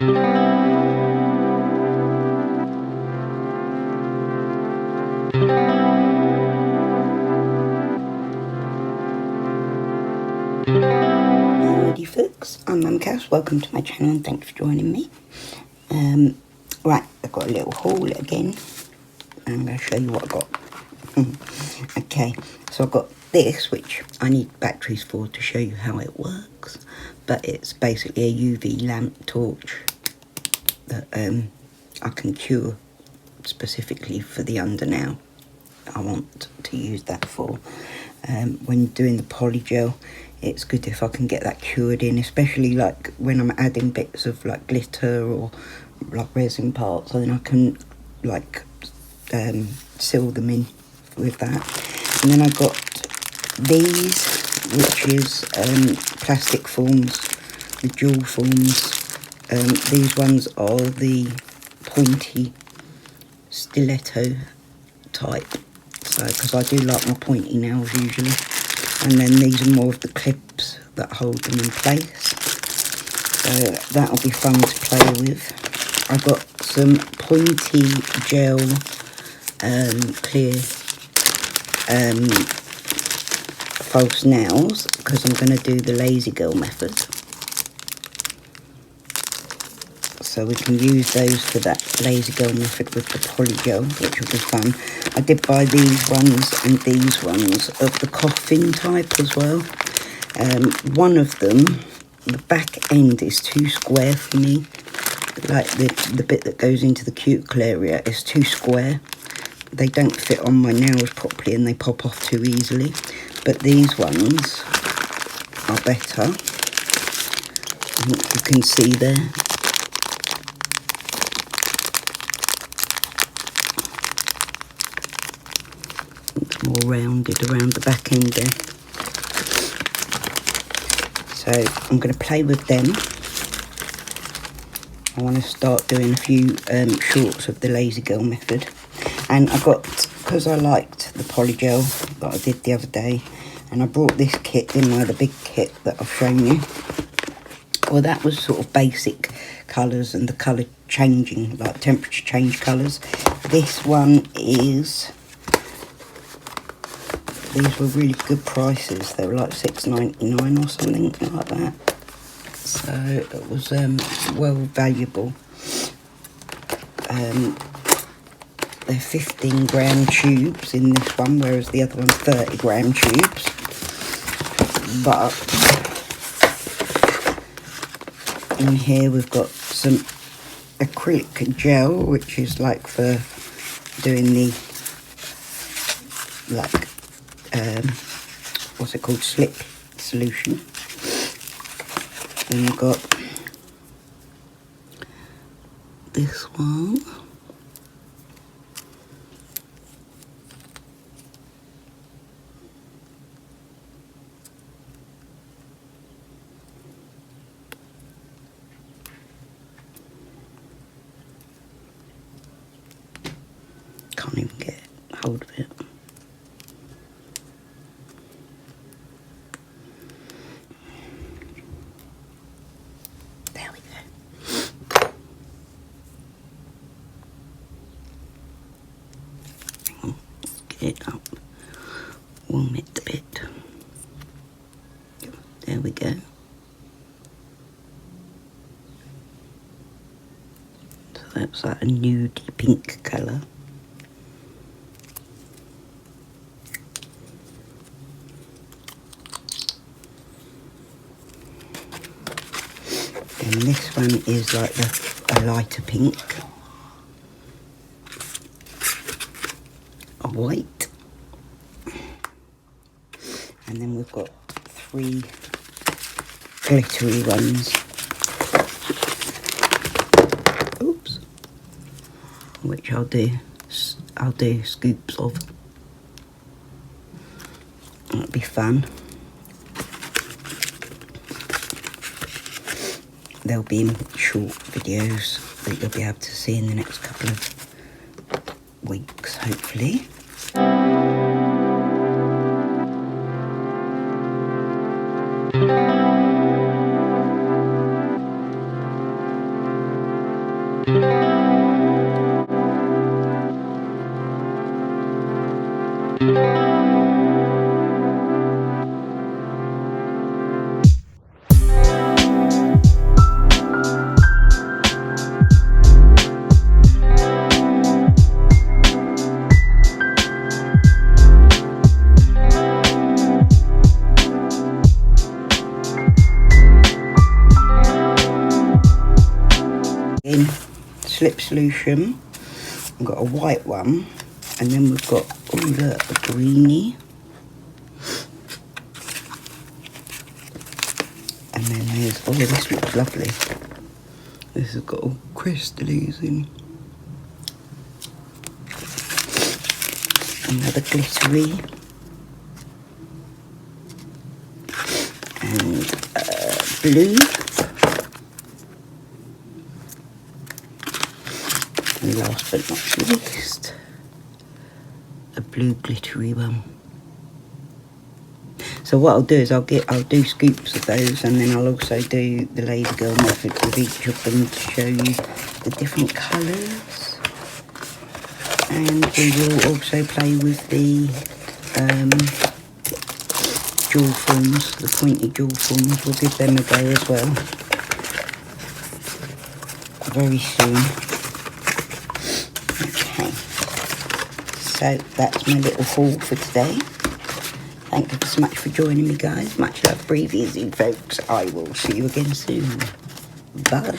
Howdy folks, I'm Mum Cass, welcome to my channel and thanks for joining me. Right, I've got a little haul again and I'm going to show you what I got. Okay, so I've got this, which I need batteries for to show you how it works, but it's basically a UV lamp torch that I can cure specifically for the under now. I want to use that for when doing the PolyGel. It's good if I can get that cured in, especially like when I'm adding bits of like glitter or like resin parts, and then I can like seal them in with that. And then I got these, which is plastic forms, the jewel forms. These ones are the pointy stiletto type, so because I do like my pointy nails usually. And then these are more of the clips that hold them in place, so that'll be fun to play with. I got some PolyGel clear false nails because I'm going to do the lazy girl method, so we can use those for that lazy girl method with the PolyGel, which will be fun. I did buy these ones and these ones of the coffin type as well. One of them, the back end is too square for me. Like the bit that goes into the cuticle area is too square. They don't fit on my nails properly and they pop off too easily. But these ones are better. I think you can see there. More rounded around the back end there. So I'm going to play with them. I want to start doing a few shorts of the lazy girl method. And I got, because I liked the PolyGel that I did the other day, and I brought this kit, didn't I, the big kit that I've shown you. Well, that was sort of basic colours and the colour changing, like temperature change colours. This one is... These were really good prices. They were like $6.99 or something like that. So it was well valuable. They're 15 gram tubes in this one, whereas the other one's 30 gram tubes. But in here we've got some acrylic gel, which is like for doing the like what's it called, slip solution. Then we've got this one. Can't even get hold of it. It up, warm it a bit. There we go. So that's like a nude pink colour. And this one is like a lighter pink. A white. And then we've got 3 glittery ones. Oops. Which I'll do scoops of. That'll be fun. They'll be in short videos that you'll be able to see in the next couple of weeks, hopefully. In slip solution, we've got a white one, and then we've got a greeny, and then there's this looks lovely. This has got all crystallines in. Another glittery, and blue. And last but not least, a blue glittery one. So what I'll do is I'll do scoops of those, and then I'll also do the Lady Girl method with each of them to show you the different colours. And we will also play with the jewel forms, the pointy jewel forms. We'll give them a go as well very soon. So that's my little haul for today. Thank you so much for joining me, guys. Much love, breathe easy, folks. I will see you again soon. Bye.